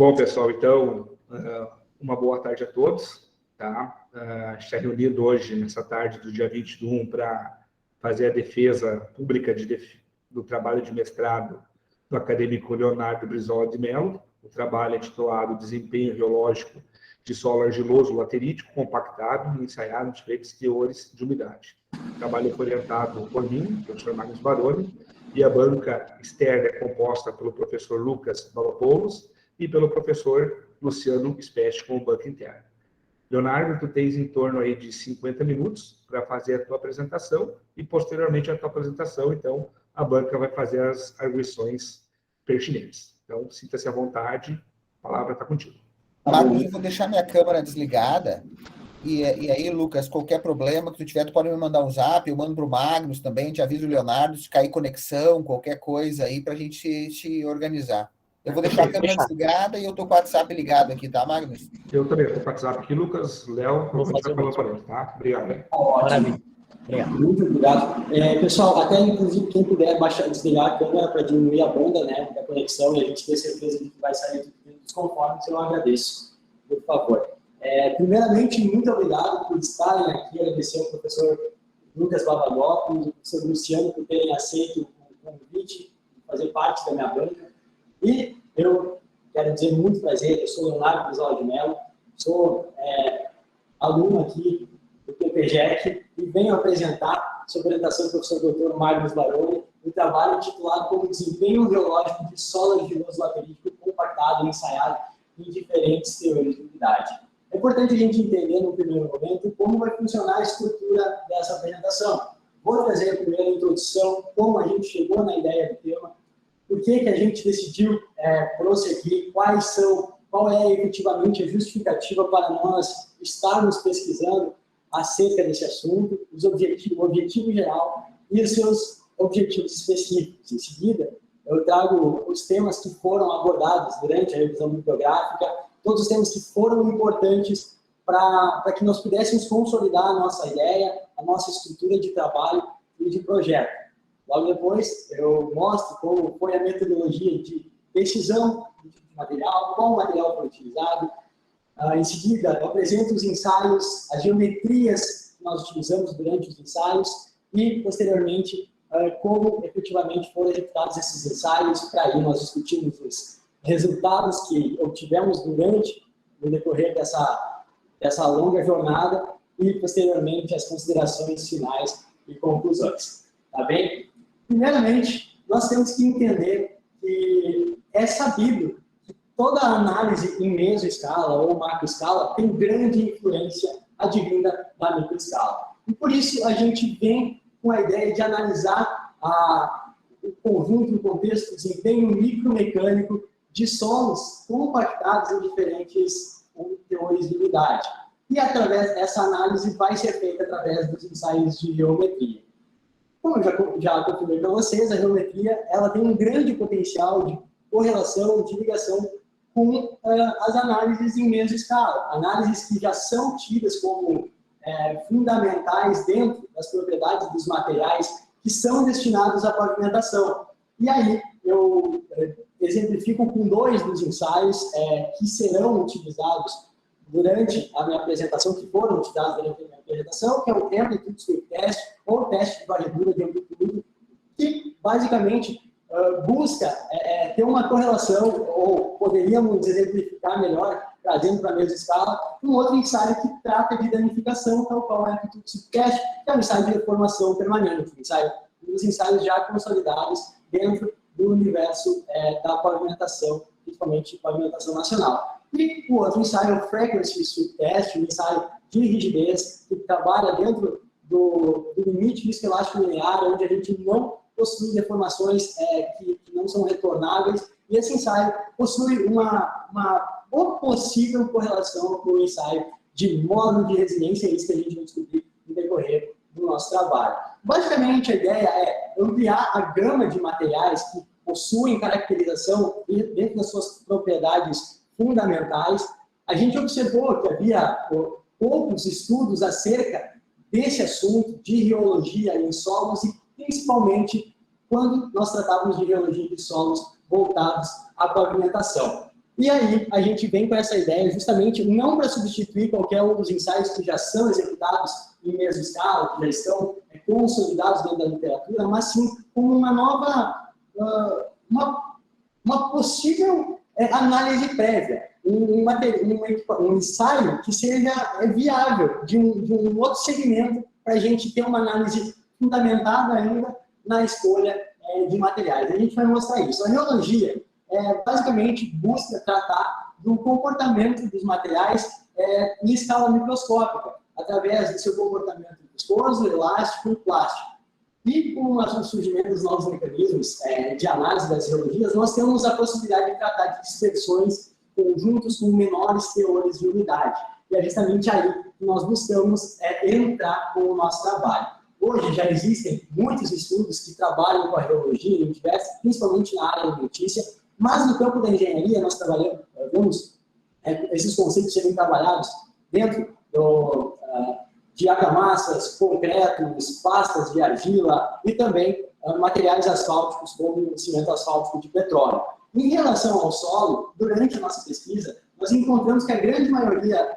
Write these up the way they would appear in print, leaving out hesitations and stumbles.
Bom, pessoal, então, uma boa tarde a todos. Tá? Está reunido hoje, nessa tarde do dia 21, para fazer a defesa pública do trabalho de mestrado do acadêmico Leonardo Brizola de Mello. O trabalho é titulado Desempenho Geológico de Solo Argiloso Laterítico Compactado e Ensaiado em Diferentes Teores de Umidade. O trabalho foi orientado por mim, professor Magnus Baroni, e a banca externa é composta pelo professor Lucas Balopoulos e pelo professor Luciano Spech como banca interna. Leonardo, tu tens em torno aí de 50 minutos para fazer a tua apresentação e, posteriormente, à tua apresentação, então, a banca vai fazer as arguições pertinentes. Então, sinta-se à vontade, a palavra está contigo. Magnus, eu vou deixar minha câmera desligada e aí, Lucas, qualquer problema que tu tiver, tu pode me mandar um zap, eu mando para o Magnus também, te aviso o Leonardo, se cair conexão, qualquer coisa aí para a gente se organizar. Eu vou deixar a câmera desligada e eu estou com o WhatsApp ligado aqui, tá, Magnus? Eu também estou com o WhatsApp aqui, Lucas, Léo, vou fazer pelo aparelho, tá? Obrigado. Maravilha. Obrigado. Muito obrigado. Pessoal, até inclusive quem puder desligar a câmera para diminuir a banda, né, da conexão e a gente ter certeza de que vai sair tudo dos conformes, eu agradeço, por favor. Primeiramente, muito obrigado por estarem aqui, agradecer ao professor Lucas Babadopoulos, ao professor Luciano por terem aceito o convite de fazer parte da minha banca. E eu quero dizer muito prazer, eu sou Leonardo Brizola de Mello, sou aluno aqui do PPGEC e venho apresentar, sob orientação do professor Dr. Magnus Baroni, um trabalho intitulado como Desempenho Geológico de Solo Argiloso Laterítico Compactado e Ensaiado em Diferentes Teorias de Umidade. É importante a gente entender, no primeiro momento, como vai funcionar a estrutura dessa apresentação. Vou trazer a primeira introdução, como a gente chegou na ideia do tema, por que a gente decidiu prosseguir, qual é efetivamente a justificativa para nós estarmos pesquisando acerca desse assunto, o objetivo geral e os seus objetivos específicos. Em seguida, eu trago os temas que foram abordados durante a revisão bibliográfica, todos os temas que foram importantes para que nós pudéssemos consolidar a nossa ideia, a nossa estrutura de trabalho e de projeto. Logo depois, eu mostro como foi a metodologia de decisão de material, qual material foi utilizado. Em seguida, eu apresento os ensaios, as geometrias que nós utilizamos durante os ensaios e, posteriormente, como efetivamente foram executados esses ensaios. Para aí nós discutimos os resultados que obtivemos durante o decorrer dessa longa jornada e, posteriormente, as considerações finais e conclusões. Tá bem? Primeiramente, nós temos que entender que é sabido que toda análise em mesoescala ou macroescala tem grande influência advinda da microescala. E por isso a gente vem com a ideia de analisar o conjunto, o contexto, o desempenho micromecânico de solos compactados em diferentes teores de umidade. E através dessa análise vai ser feita através dos ensaios de geometria. Como eu já confirmei para vocês, a geometria ela tem um grande potencial de correlação, de ligação com as análises em mesoescala. Análises que já são tidas como fundamentais dentro das propriedades dos materiais que são destinados à pavimentação. E aí, eu exemplifico com 2 dos ensaios que serão utilizados durante a minha apresentação, que foram utilizados durante a minha apresentação, que é o Amplitude Sweep Test, ou teste de varredura de amplitude, que basicamente busca ter uma correlação, ou poderíamos exemplificar melhor, trazendo para a mesma escala, um outro ensaio que trata de danificação, tal qual é o Amplitude Sweep Test, que é um ensaio de deformação permanente, um dos ensaios já consolidados dentro do universo da pavimentação, principalmente pavimentação nacional. E o outro ensaio é o Frequency Sweep Test, um ensaio de rigidez, que trabalha dentro do limite viscoelástico linear, onde a gente não possui deformações que não são retornáveis, e esse ensaio possui uma possível correlação com o ensaio de módulo de resiliência, é isso que a gente vai descobrir no decorrer do nosso trabalho. Basicamente, a ideia é ampliar a gama de materiais que possuem caracterização dentro das suas propriedades fundamentais. A gente observou que havia poucos estudos acerca desse assunto de geologia em solos e principalmente quando nós tratávamos de geologia de solos voltados à pavimentação. E aí a gente vem com essa ideia justamente não para substituir qualquer um dos ensaios que já são executados em mesma escala, que já estão consolidados dentro da literatura, mas sim como uma nova, uma possível análise prévia, um ensaio que seja viável de um outro segmento para a gente ter uma análise fundamentada ainda na escolha de materiais. A gente vai mostrar isso. A rheologia basicamente busca tratar do comportamento dos materiais em escala microscópica, através do seu comportamento viscoso, elástico e plástico. E com o surgimento dos novos mecanismos de análise das rheologias, nós temos a possibilidade de tratar de dispersões conjuntos com menores teores de umidade. E é justamente aí que nós buscamos entrar com o nosso trabalho. Hoje já existem muitos estudos que trabalham com a rheologia, principalmente na área alimentícia, mas no campo da engenharia nós vemos esses conceitos serem trabalhados dentro de argamassas, concretos, pastas de argila e também materiais asfálticos, como o cimento asfáltico de petróleo. Em relação ao solo, durante a nossa pesquisa, nós encontramos que a grande maioria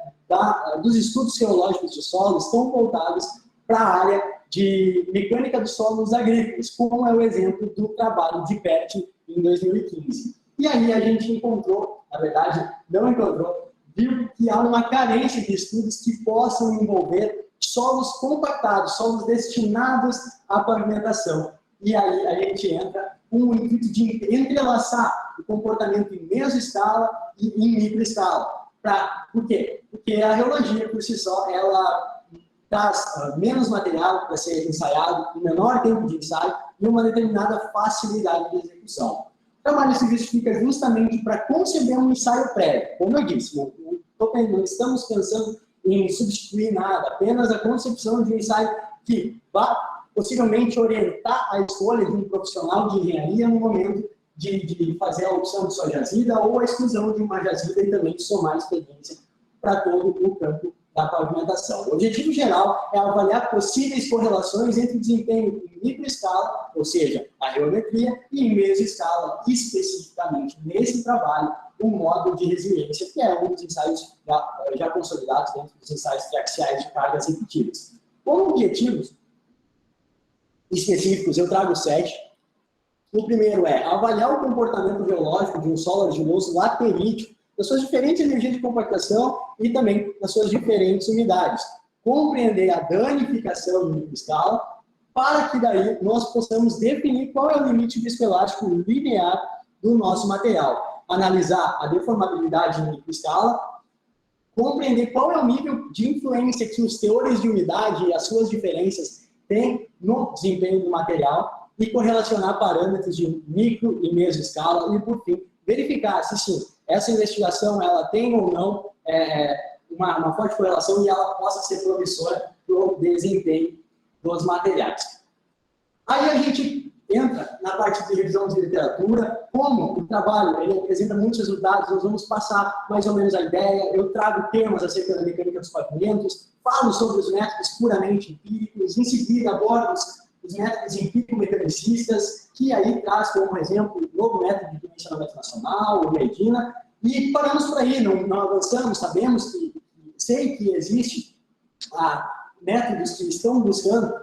dos estudos geológicos de solo estão voltados para a área de mecânica dos solos agrícolas, como é o exemplo do trabalho de PET em 2015. E aí a gente encontrou, na verdade, não encontrou, viu que há uma carência de estudos que possam envolver solos compactados, solos destinados à pavimentação. E aí a gente entra com o intuito de entrelaçar o comportamento em mesoescala e em microescala. Por quê? Porque a rheologia, por si só, ela traz menos material para ser ensaiado, um menor tempo de ensaio e uma determinada facilidade de execução. O trabalho se justifica justamente para conceber um ensaio prévio. Como eu disse, não estamos pensando em substituir nada, apenas a concepção de um ensaio que vá possivelmente orientar a escolha de um profissional de engenharia no momento de fazer a opção de sua jazida ou a exclusão de uma jazida e também de somar experiência para todo o campo da pavimentação. O objetivo geral é avaliar possíveis correlações entre o desempenho em microescala, ou seja, a geometria, e em mesoescala, especificamente nesse trabalho, o módulo de resiliência, que é um dos ensaios já consolidados dentro dos ensaios triaxiais de cargas repetidas. Como objetivos específicos, eu trago 7. O primeiro é avaliar o comportamento geológico de um solo argiloso laterítico, das suas diferentes energias de compactação e também das suas diferentes umidades. Compreender a danificação em microescala, para que daí nós possamos definir qual é o limite viscoelástico linear do nosso material. Analisar a deformabilidade em microescala, compreender qual é o nível de influência que os teores de umidade e as suas diferenças têm no desempenho do material e correlacionar parâmetros de micro e mesoescala e, por fim, verificar se sim, essa investigação ela tem ou não uma forte correlação e ela possa ser promissora para o desempenho dos materiais. Aí a gente entra na parte de revisão de literatura, como o trabalho ele apresenta muitos resultados, nós vamos passar mais ou menos a ideia, eu trago temas acerca da mecânica dos pavimentos, falo sobre os métodos puramente empíricos, em seguida abordo os métodos empírico-mecanicistas, que aí traz como exemplo o novo método de dimensionamento nacional, o Medina, e paramos por aí, não avançamos, sei que existe métodos que estão buscando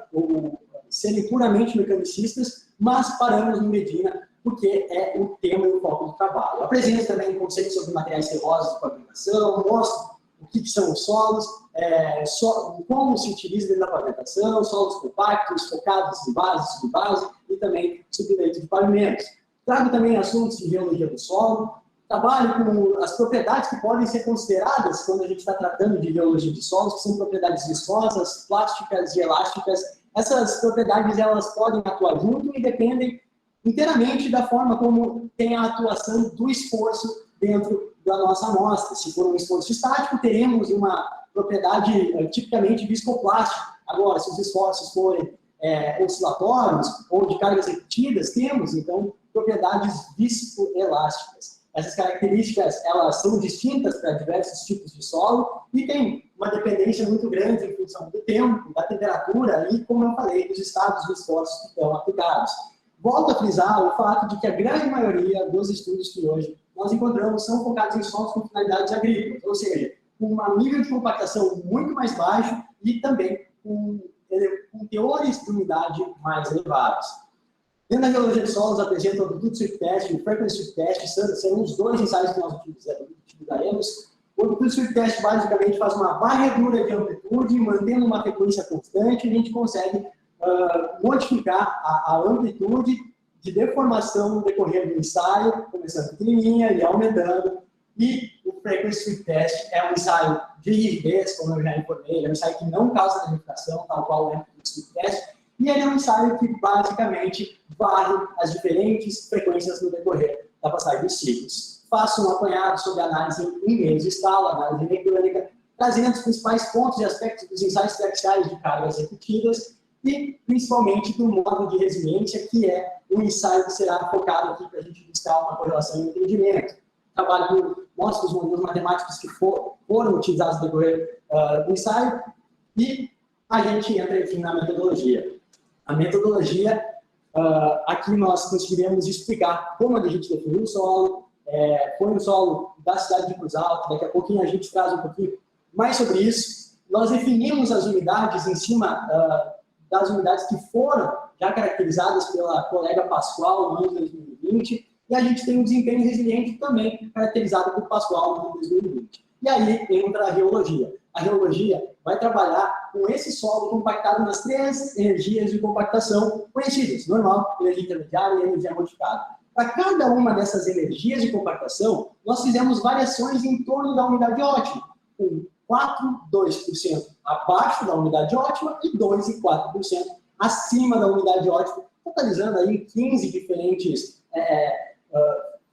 serem puramente mecanicistas, mas paramos no Medina, porque é o tema e o foco do trabalho. Eu apresento também conceitos sobre materiais terrosos de pavimentação, mostro o que são os solos, como se utiliza dentro da pavimentação, solos compactos, focados em base, subbase e também subleito de pavimentos. Trago também assuntos de geologia do solo, trabalho com as propriedades que podem ser consideradas quando a gente está tratando de geologia de solos, que são propriedades viscosas, plásticas e elásticas. Essas propriedades elas podem atuar junto e dependem inteiramente da forma como tem a atuação do esforço dentro da nossa amostra. Se for um esforço estático, teremos uma propriedade tipicamente viscoplástica. Agora, se os esforços forem oscilatórios ou de cargas repetidas, temos, então, propriedades viscoelásticas. Essas características, elas são distintas para diversos tipos de solo e tem uma dependência muito grande em função do tempo, da temperatura e, como eu falei, dos estados dos esforços que estão aplicados. Volto a frisar o fato de que a grande maioria dos estudos que hoje nós encontramos são focados em solos com finalidades agrícolas, ou seja, com um nível de compactação muito mais baixo e também com teores de umidade mais elevados. Dentro da geologia de solos, apresenta o Amplitude Sweep Test e o Frequency Sweep Test, serão os dois ensaios que nós utilizaremos. O Amplitude Sweep Test basicamente faz uma varredura de amplitude, mantendo uma frequência constante, e a gente consegue modificar a amplitude de deformação no decorrer do ensaio, começando pequenininha e aumentando. E o Frequency Sweep Test é um ensaio de rigidez, como eu já informei, é um ensaio que não causa danificação, tal qual é o Amplitude Sweep Test, e ele é um ensaio que basicamente varre as diferentes frequências no decorrer da passagem dos ciclos. Faço um apanhado sobre análise em meios de estalo, análise mecânica, trazendo os principais pontos e aspectos dos ensaios terciários de cargas repetidas e, principalmente, do modo de resiliência, que é o ensaio que será focado aqui para a gente buscar uma correlação e entendimento. Trabalho mostra os modelos matemáticos que foram utilizados no decorrer do ensaio e a gente entra, enfim, na metodologia. A metodologia, aqui nós conseguiremos explicar como a gente definiu o solo, foi um solo da cidade de Cruz Alta, daqui a pouquinho a gente traz um pouquinho mais sobre isso. Nós definimos as unidades em cima das unidades que foram já caracterizadas pela colega Pascoal no ano de 2020, e a gente tem um desempenho resiliente também caracterizado por Pascoal no ano de 2020. E aí entra a geologia. A geologia vai trabalhar com esse solo compactado nas 3 energias de compactação conhecidas: normal, energia intermediária e energia modificada. Para cada uma dessas energias de compactação, nós fizemos variações em torno da unidade ótima, com 2% abaixo da unidade ótima e 2% e 4% acima da unidade ótima, totalizando aí 15 diferentes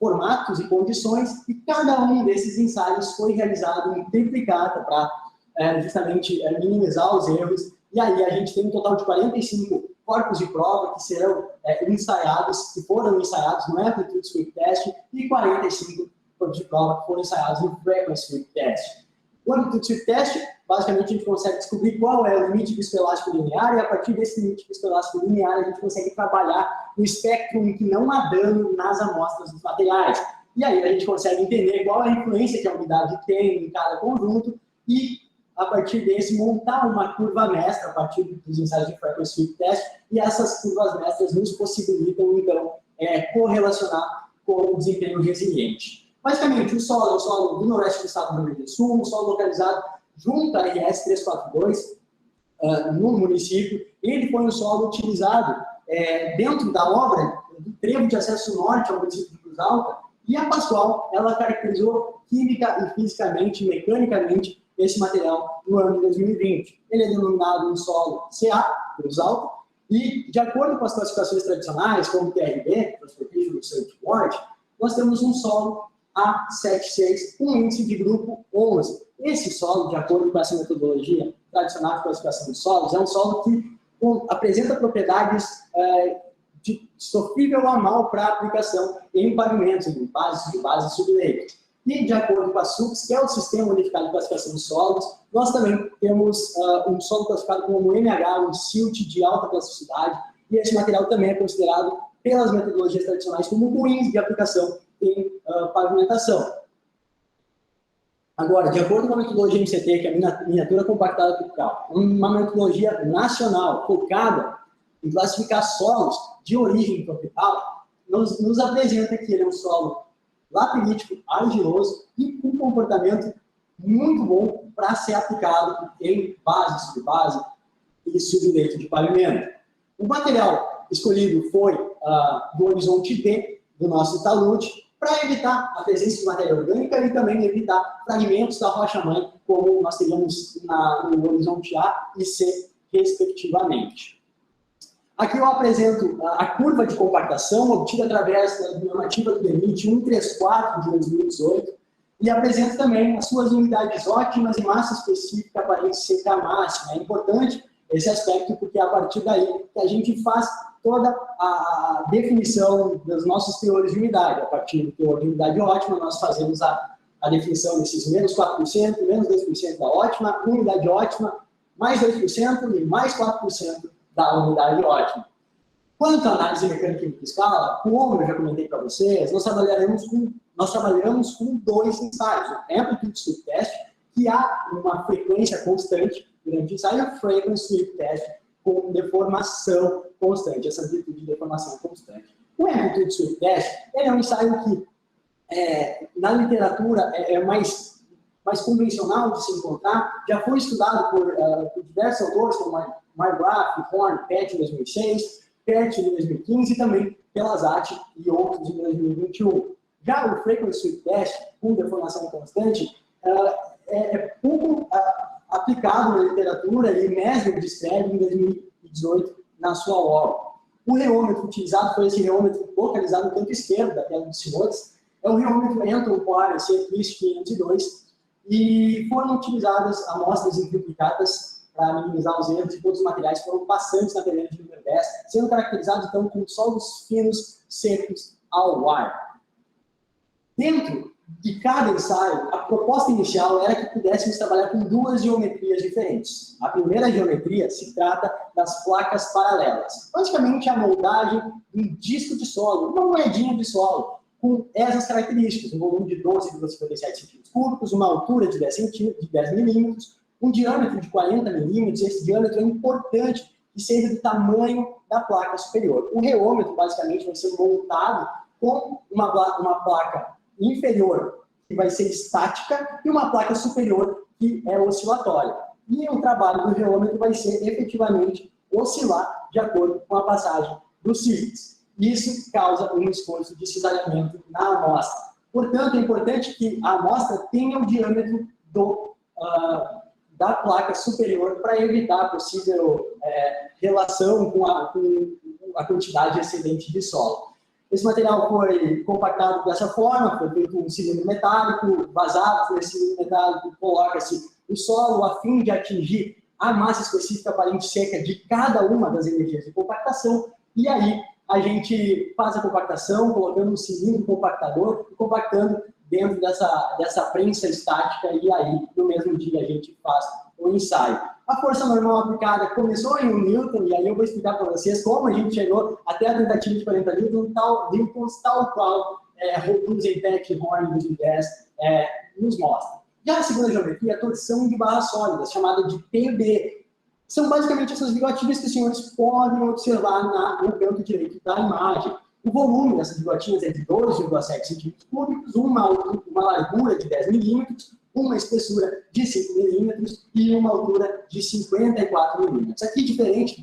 formatos e condições, e cada um desses ensaios foi realizado em triplicata para justamente minimizar os erros, e aí a gente tem um total de 45 corpos de prova que serão ensaiados, que foram ensaiados no Amplitude Sweep Test, e 45 corpos de prova que foram ensaiados no Frequency Sweep Test. O Amplitude Sweep Test, basicamente a gente consegue descobrir qual é o limite viscoelástico linear, e a partir desse limite viscoelástico linear a gente consegue trabalhar no espectro em que não há dano nas amostras dos materiais. E aí a gente consegue entender qual é a influência que a umidade tem em cada conjunto, e a partir desse montar uma curva mestra a partir dos ensaios de Frequency Sweep Test, e essas curvas mestras nos possibilitam, então, correlacionar com o desempenho resiliente. Basicamente, o solo é o solo do noroeste do estado do Rio Grande do Sul, um solo localizado junto à RS 342, no município. Ele foi um solo utilizado dentro da obra do trevo de acesso norte ao município de Cruz Alta, e a Pascoal, ela caracterizou química e fisicamente, mecanicamente, esse material no ano de 2020. Ele é denominado um solo CA, Cruz Alta, e, de acordo com as classificações tradicionais, como TRB, Transportation Research Board, nós temos um solo A76, um índice de grupo 11. Esse solo, de acordo com essa metodologia tradicional de classificação de solos, é um solo que apresenta propriedades de sofrível a mal para aplicação em pavimentos, em bases de base e subleito. E, de acordo com a SUCS, que é o Sistema Unificado de Classificação de Solos, nós também temos um solo classificado como MH, um silt de alta plasticidade, e esse material também é considerado, pelas metodologias tradicionais, como ruins de aplicação em pavimentação. Agora, de acordo com a metodologia MCT, que é a miniatura compactada tropical, uma metodologia nacional focada em classificar solos de origem tropical, nos apresenta que ele é um solo laterítico, argiloso e com comportamento muito bom para ser aplicado em base, subbase e subleito de pavimento. O material escolhido foi do horizonte D do nosso talude, para evitar a presença de matéria orgânica e também evitar fragmentos da rocha-mãe, como nós teríamos no horizonte A e C, respectivamente. Aqui eu apresento a curva de compactação obtida através da normativa do DENIT 134 de 2018 e apresento também as suas unidades ótimas e massa específica aparente seca máxima. É importante esse aspecto porque é a partir daí que a gente faz toda a definição dos nossos teores de umidade. A partir do teor de umidade ótima, nós fazemos a definição desses menos 4%, menos 2% da ótima, umidade ótima, mais 2% e mais 4% da unidade ótima. Quanto à análise mecânica em escala, como eu já comentei para vocês, nós trabalharemos com nós trabalhamos com 2 ensaios, o Amplitude Sweep Test, que há uma frequência constante durante o ensaio, e o Frequency Sweep Test, com deformação constante, essa amplitude de deformação constante. O Amplitude Sweep Test, ele é um ensaio que, na literatura, é mais convencional de se encontrar, já foi estudado por diversos autores, como McGrath, Horn, Pett em 2006, Pett em 2015 e também pela Zatti e outros em 2021. Já o Frequency Sweep Test, com deformação constante, é pouco aplicado na literatura e Mesmer descreve em 2018 na sua obra. O reômetro utilizado foi esse reômetro localizado no canto esquerdo da tela dos senhores, é o reômetro Anton Power C-Twist 502, e foram utilizadas amostras implicadas para minimizar os erros, e todos os materiais foram passantes na peneira de número 10, sendo caracterizados então com solos finos, secos, ao ar. Dentro de cada ensaio, a proposta inicial era que pudéssemos trabalhar com 2 geometrias diferentes. A primeira geometria se trata das placas paralelas. Basicamente, a moldagem de um disco de solo, uma moedinha de solo, com essas características, um volume de 12,57 centímetros cúbicos, uma altura de 10 milímetros, um diâmetro de 40 milímetros. Esse diâmetro é importante que seja do tamanho da placa superior. O reômetro, basicamente, vai ser montado com uma placa inferior, que vai ser estática, e uma placa superior, que é oscilatória. E o trabalho do reômetro vai ser, efetivamente, oscilar de acordo com a passagem dos cílios. Isso causa um esforço de cisalhamento na amostra. Portanto, é importante que a amostra tenha o diâmetro da placa superior para evitar possível relação com a quantidade excedente de solo. Esse material foi compactado dessa forma, foi feito um cilindro metálico, vazado nesse cilindro metálico, coloca-se o solo a fim de atingir a massa específica aparente seca de cada uma das energias de compactação, e aí a gente faz a compactação, colocando um cilindro compactador e compactando dentro dessa prensa estática, e aí, no mesmo dia, a gente faz o ensaio. A força normal aplicada começou em 1 Newton, e aí eu vou explicar para vocês como a gente chegou até a tentativa de 40 newtons, tal qual Rosenbeck e Horn em 2010 nos mostra. Já a segunda geometria é a torção de barras sólidas, chamada de PB. São basicamente essas bigotinhas que os senhores podem observar no canto direito da imagem. O volume dessas bigotinhas é de 12,7 centímetros cúbicos, uma largura de 10 milímetros, uma espessura de 5 milímetros e uma altura de 54 milímetros. Aqui, diferente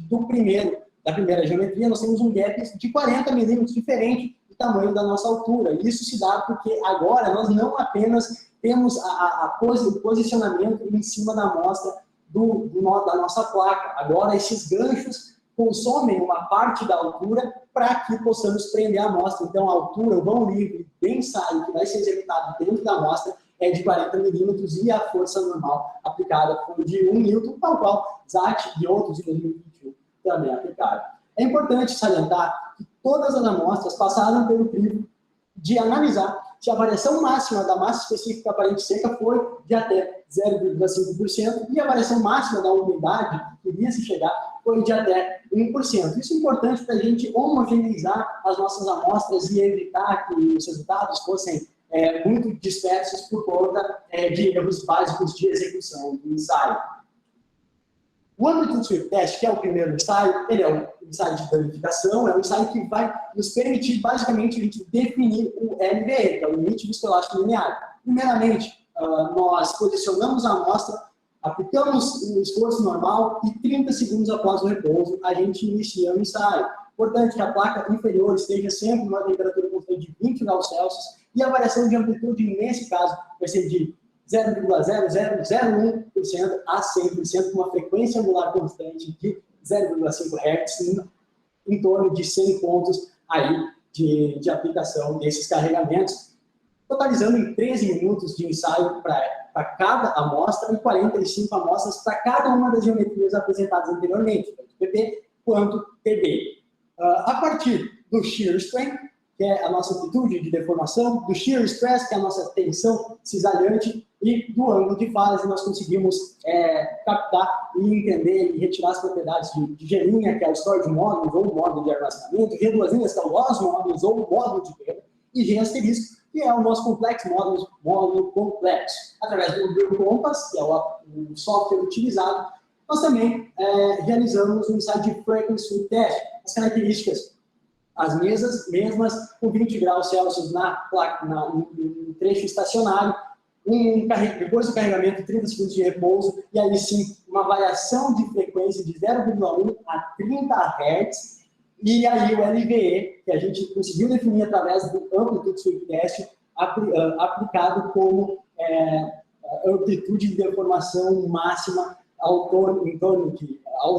da primeira geometria, nós temos um gap de 40 milímetros diferente do tamanho da nossa altura. Isso se dá porque agora nós não apenas temos o posicionamento em cima da amostra da nossa placa. Agora, esses ganchos consomem uma parte da altura para que possamos prender a amostra. Então, a altura, o vão livre de ensaio que vai ser executado dentro da amostra é de 40 milímetros e a força normal aplicada foi de 1 Newton, tal qual Zatti e outros em 2021 também aplicaram. É importante salientar que todas as amostras passaram pelo crivo de analisar se a variação máxima da massa específica aparente seca foi de até 0,5% e a variação máxima da umidade que iria se chegar foi de até 1%. Isso é importante para a gente homogeneizar as nossas amostras e evitar que os resultados fossem muito dispersos por conta de erros básicos de execução do ensaio. O Amplitude Sweep Test, que é o primeiro ensaio, ele é um ensaio de danificação, é um ensaio que vai nos permitir, basicamente, a gente definir o LVE, que é o limite viscoelástico linear. Primeiramente, nós posicionamos a amostra, aplicamos o esforço normal e 30 segundos após o repouso, a gente inicia o ensaio. Importante que a placa inferior esteja sempre numa temperatura constante de 20 graus Celsius e a variação de amplitude, nesse caso, vai ser de 0,0001% a 100%, com uma frequência angular constante de 0,5 Hz, em torno de 100 pontos aí de aplicação desses carregamentos, totalizando em 13 minutos de ensaio para cada amostra e 45 amostras para cada uma das geometrias apresentadas anteriormente, tanto PP quanto PB. A partir do Shear Strength, que é a nossa amplitude de deformação, do Shear Stress, que é a nossa tensão cisalhante, e do ângulo de fase, nós conseguimos captar e entender e retirar as propriedades de G', que é o storage modules ou o módulo de armazenamento, G', que é o loss modules ou o módulo de perda, e G', que que é o nosso complexo módulo complexo. Através do Compass, que é o software utilizado, nós também realizamos um ensaio de frequency test, as características, as mesmas, com 20 graus Celsius no trecho estacionário, depois do carregamento, 30 segundos de repouso, e aí sim, uma variação de frequência de 0,1 a 30 Hz, e aí o LVE, que a gente conseguiu definir através do Amplitude Sweep Test, aplicado como amplitude de deformação máxima ao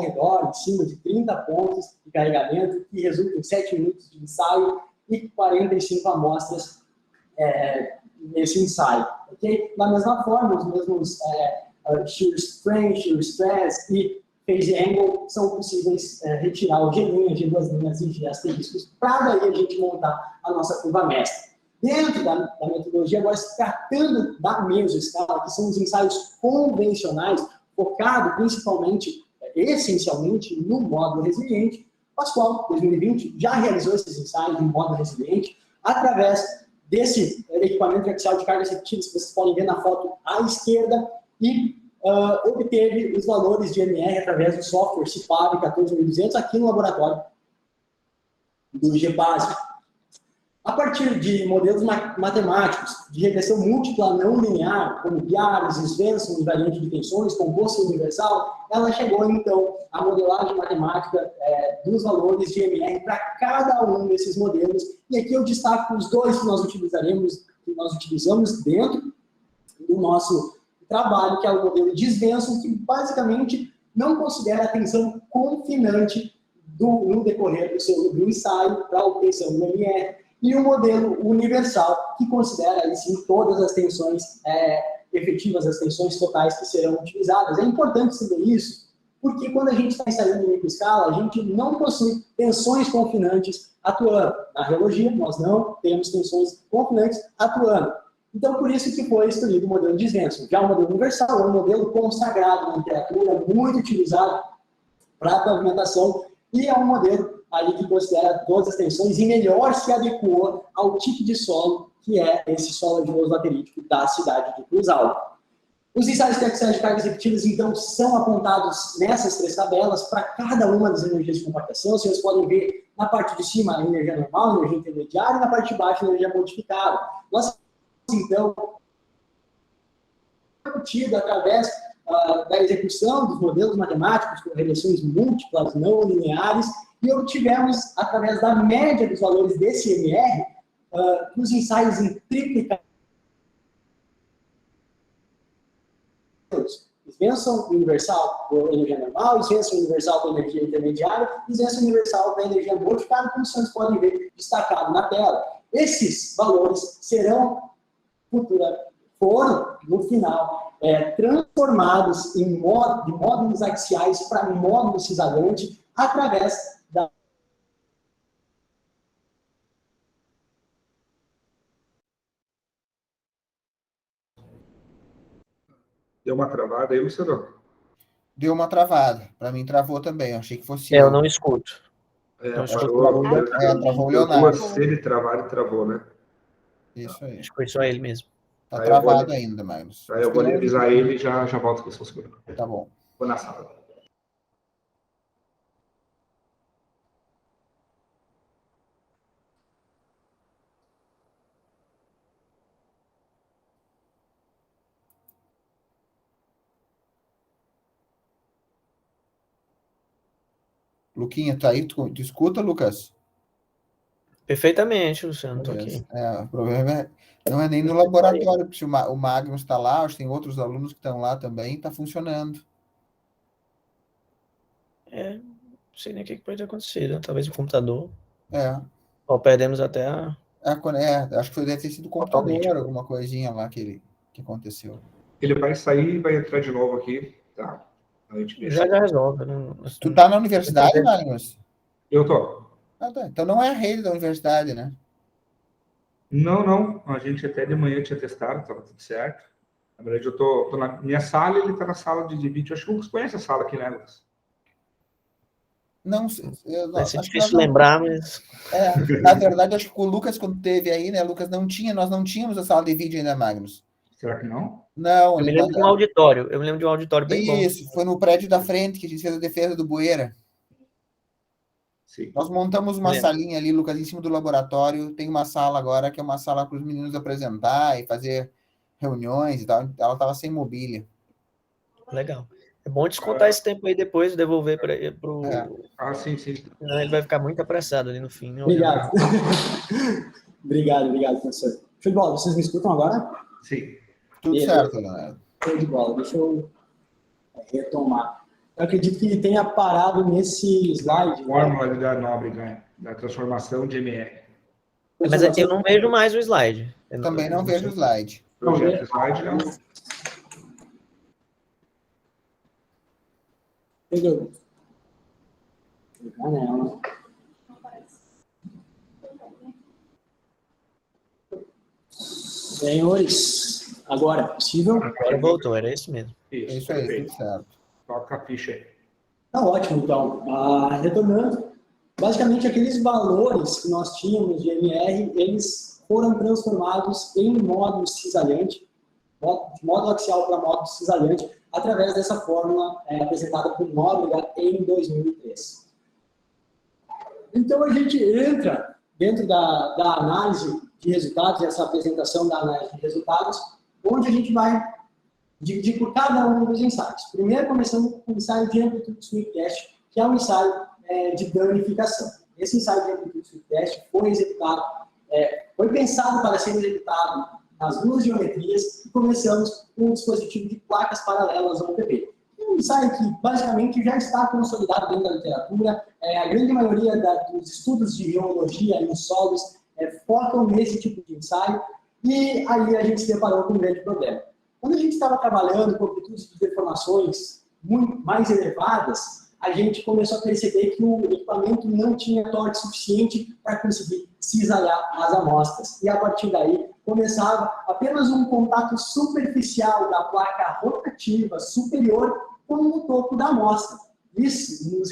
redor, em cima de 30 pontos de carregamento, que resulta em 7 minutos de ensaio e 45 amostras nesse ensaio. Okay? Da mesma forma, os mesmos shear strength, shear stress e phase angle são possíveis retirar o G', G2' e G asteriscos para daí a gente montar a nossa curva mestra. Dentro da metodologia, agora se tratando da mesoscala, que são os ensaios convencionais, focado principalmente, essencialmente, no módulo resiliente, Pascoal, 2020, já realizou esses ensaios de módulo resiliente através desse equipamento axial de cargas repetidas que vocês podem ver na foto à esquerda e obteve os valores de MR através do software CIPAV 14200 aqui no laboratório do GBASE. A partir de modelos matemáticos de regressão múltipla não linear, como Biares, Svensson, invariante de tensões, composto universal, ela chegou, então, à modelagem matemática dos valores de MR para cada um desses modelos. E aqui eu destaco os dois que nós utilizamos dentro do nosso trabalho, que é o modelo de Svensson, que basicamente não considera a tensão confinante no decorrer do ensaio para a obtenção do MR. E o modelo universal, que considera, aí sim, todas as tensões efetivas, as tensões totais que serão utilizadas. É importante saber isso, porque quando a gente está ensaiando em microescala, a gente não possui tensões confinantes atuando. Na reologia, nós não temos tensões confinantes atuando. Então, por isso que foi escolhido o modelo de Svensson. Já o modelo universal é um modelo consagrado na literatura, muito utilizado para a pavimentação, e é um modelo ali que considera todas as tensões e melhor se adequou ao tipo de solo, que é esse solo argiloso laterítico da cidade de Cruz Alta. Os ensaios axiais de cargas repetidas, então, são apontados nessas três tabelas para cada uma das energias de compactação. Vocês podem ver na parte de cima a energia normal, a energia intermediária, e na parte de baixo a energia modificada. Nós, então, obtido através da execução dos modelos matemáticos com regressões múltiplas, não lineares, e obtivemos, através da média dos valores desse MR, nos ensaios em tríplica, Svensson universal com energia normal, Svensson universal com energia intermediária e Svensson universal com energia modificada, como vocês podem ver destacado na tela. Esses valores foram, no final, transformados em módulos axiais para módulo cisalante através da Deu uma travada aí, Luciano? Deu uma travada. Para mim travou também. Eu achei que fosse Eu não escuto. Parou. Travou o Deu Leonardo. duas, se ele travar, e travou, né? Isso aí. Acho que foi só ele mesmo. Tá travado ainda, Magnus. Aí eu vou avisar ele e já volto com o seu segundo. Tá bom. Vou na sala. Luquinha, tá aí? Tu escuta, Lucas? Perfeitamente, Luciano, tô aqui. O problema não é nem no laboratório, porque o Magnus está lá, acho que tem outros alunos que estão lá também, está funcionando. Não sei nem o que pode ter acontecido. Talvez o computador. Ó, perdemos até a... acho que deve ter sido o computador, alguma coisinha lá que aconteceu. Ele vai sair e vai entrar de novo aqui, tá? Já resolve. Não, tu tá na universidade, Magnus? Eu tô. Ah, tá. Então não é a rede da universidade, né? Não. A gente até de manhã tinha testado, estava tudo certo. Na verdade, eu tô na minha sala e ele tá na sala de vídeo. Acho que o Lucas conhece a sala aqui, né, Lucas? Não, Vai ser acho que difícil lembrar, mas... na verdade, acho que o Lucas, quando teve aí, né, Lucas, nós não tínhamos a sala de vídeo ainda, Magnus. Será que não? Não, Eu me lembro de um auditório. Eu me lembro de um auditório bem bom. isso, foi no prédio da frente que a gente fez a defesa do Bueira. Sim. Nós montamos uma Lembro. salinha ali, Lucas, em cima do laboratório. Tem uma sala agora que é uma sala para os meninos apresentar e fazer reuniões e tal. Ela estava sem mobília. Legal. É bom descontar esse tempo aí depois e devolver para o... Sim. Senão ele vai ficar muito apressado ali no fim. Né? Obrigado. obrigado, professor. Show de bola. Vocês me escutam agora? Sim. Tudo certo, Leonardo. Show de bola. Deixa eu retomar. Eu acredito que tenha parado nesse slide. Fórmula da Nóbrega, da transformação de MR. Mas eu não vejo mais o slide. Também não vejo o slide. Projeto slide, não. Entendeu? Nela. Senhores, agora é possível? Agora voltou, era isso mesmo. Isso aí, perfeito. tudo certo. Toca a ficha aí. Tá ótimo, então. Retornando, basicamente aqueles valores que nós tínhamos de MR, eles foram transformados em módulo cisalhante, de módulo axial para módulo cisalhante, através dessa fórmula apresentada por Nóbrega em 2003. Então, a gente entra dentro da análise de resultados, essa apresentação da análise de resultados, onde a gente vai dividir por cada um dos ensaios. Primeiro, começamos com o ensaio de Amplitude Sweep Test, que é um ensaio de danificação. Esse ensaio de Amplitude Sweep Test foi executado, foi pensado para ser executado nas duas geometrias e começamos com um dispositivo de placas paralelas ao PP. É um ensaio que, basicamente, já está consolidado dentro da literatura. A grande maioria dos estudos de geologia em solos focam nesse tipo de ensaio, e aí a gente se deparou com um grande problema. Quando a gente estava trabalhando com amplitudes de deformações muito mais elevadas, a gente começou a perceber que o equipamento não tinha torque suficiente para conseguir cisalhar as amostras. E a partir daí, começava apenas um contato superficial da placa rotativa superior com o topo da amostra. Isso nos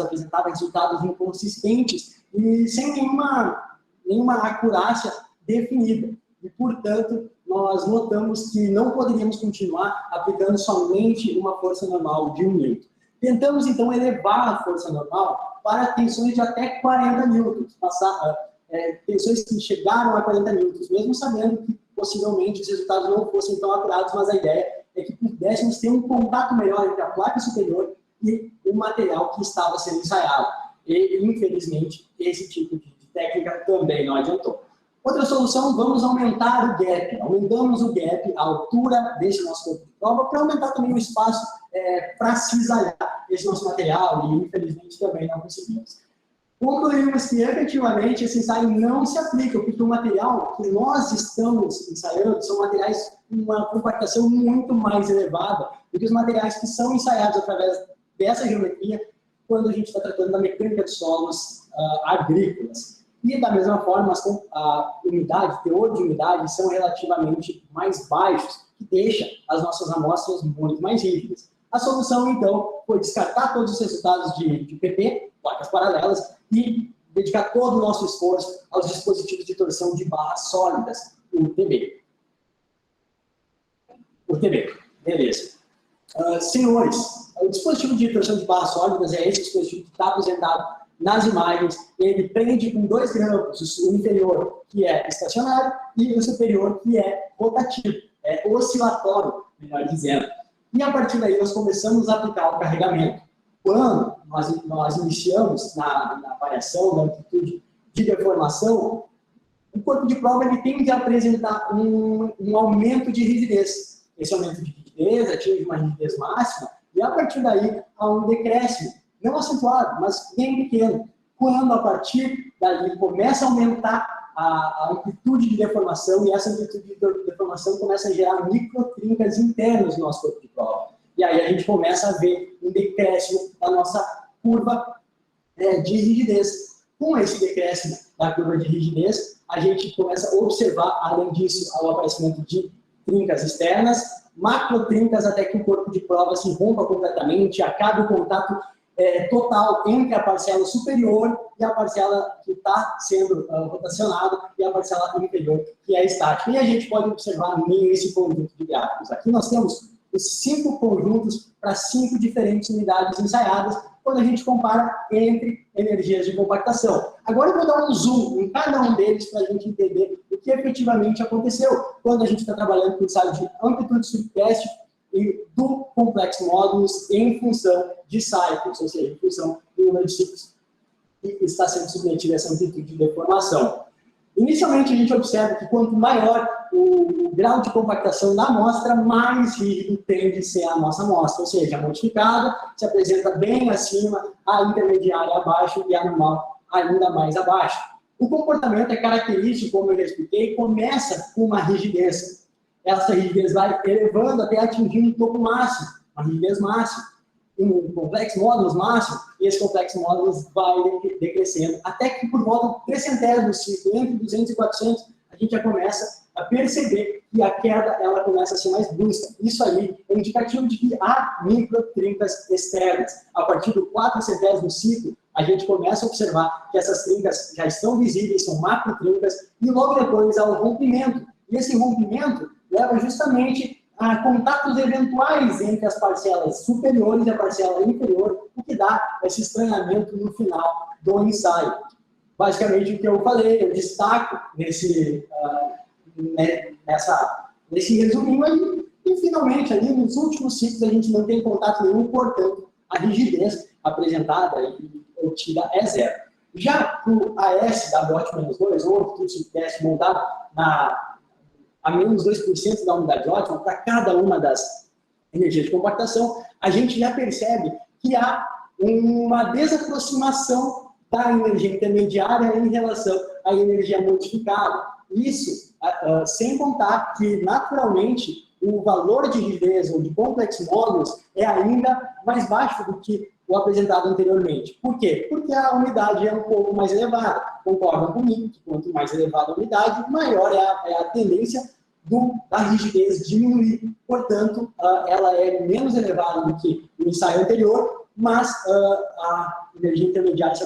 apresentava resultados inconsistentes e sem nenhuma acurácia definida. E, portanto, nós notamos que não poderíamos continuar aplicando somente uma força normal de 1 newton. Tentamos, então, elevar a força normal para tensões de até 40 newtons, tensões que chegaram a 40 newtons, mesmo sabendo que possivelmente os resultados não fossem tão acurados, mas a ideia é que pudéssemos ter um contato melhor entre a placa superior e o material que estava sendo ensaiado. E, infelizmente, esse tipo de técnica também não adiantou. Outra solução, vamos aumentar o gap. Aumentamos o gap, a altura desse nosso corpo de prova, para aumentar também o espaço para cisalhar esse nosso material, e infelizmente também não conseguimos. Concluímos que efetivamente esse ensaio não se aplica, porque o material que nós estamos ensaiando são materiais com uma compactação muito mais elevada do que os materiais que são ensaiados através dessa geometria quando a gente está tratando da mecânica de solos agrícolas. E, da mesma forma, a umidade, teor de umidade são relativamente mais baixos, que deixa as nossas amostras muito mais rígidas. A solução, então, foi descartar todos os resultados de PP, placas paralelas, e dedicar todo o nosso esforço aos dispositivos de torção de barras sólidas, o TB. O TB, beleza. Senhores, o dispositivo de torção de barras sólidas é esse dispositivo que está apresentado nas imagens. Ele prende com 2 grampos, o inferior, que é estacionário, e o superior, que é rotativo, é oscilatório, melhor dizendo. E a partir daí nós começamos a aplicar o carregamento. Quando nós iniciamos na variação da amplitude de deformação, o corpo de prova ele tende a apresentar um aumento de rigidez. Esse aumento de rigidez atinge uma rigidez máxima, e a partir daí há um decréscimo, não acentuado, mas bem pequeno. Quando a partir daí começa a aumentar a amplitude de deformação, e essa amplitude de deformação começa a gerar microtrincas internas no nosso corpo de prova. E aí a gente começa a ver um decréscimo da nossa curva de rigidez. Com esse decréscimo da curva de rigidez, a gente começa a observar, além disso, o aparecimento de trincas externas, macrotrincas, até que o corpo de prova se rompa completamente, acabe o contato total entre a parcela superior e a parcela que está sendo rotacionada e a parcela inferior, que é estática. E a gente pode observar nesse conjunto de gráficos. Aqui nós temos os 5 conjuntos para 5 diferentes unidades ensaiadas, quando a gente compara entre energias de compactação. Agora eu vou dar um zoom em cada um deles para a gente entender o que efetivamente aconteceu quando a gente está trabalhando com ensaio de amplitude subteste e do complexo módulos em função de cycles, ou seja, em função do número de ciclos que está sendo submetido a essa amplitude de deformação. Inicialmente, a gente observa que quanto maior o grau de compactação da amostra, mais rígido tende a ser a nossa amostra, ou seja, a modificada se apresenta bem acima, a intermediária abaixo e a normal ainda mais abaixo. O comportamento é característico, como eu já expliquei, começa com uma rigidez. Essa rigidez vai elevando até atingir um topo máximo, uma rigidez máxima, um complexo módulos máximo, e esse complexo módulos vai decrescendo, até que por volta de 3 centésimos ciclo, entre 200 e 400, a gente já começa a perceber que a queda ela começa a ser mais brusca. Isso aí é indicativo de que há microtrincas externas. A partir do 4 centésimos ciclo, a gente começa a observar que essas trincas já estão visíveis, são macrotrincas, e logo depois há o rompimento. E esse rompimento leva justamente a contatos eventuais entre as parcelas superiores e a parcela inferior, o que dá esse estranhamento no final do ensaio. Basicamente, o que eu falei, eu destaco nesse resuminho aí, e finalmente, ali nos últimos ciclos, a gente não tem contato nenhum, portanto, a rigidez apresentada e obtida é 0. Já o AS da WOT-2, ou amplitude subteste montado a menos 2% da unidade ótima, para cada uma das energias de compactação, a gente já percebe que há uma desaproximação da energia intermediária em relação à energia modificada. Isso sem contar que, naturalmente, o valor de rigidez ou de complexo módulos é ainda mais baixo do que o apresentado anteriormente. Por quê? Porque a umidade é um pouco mais elevada. Concordam comigo que quanto mais elevada a umidade, maior é a tendência da rigidez diminuir. Portanto, ela é menos elevada do que o ensaio anterior, mas a energia intermediária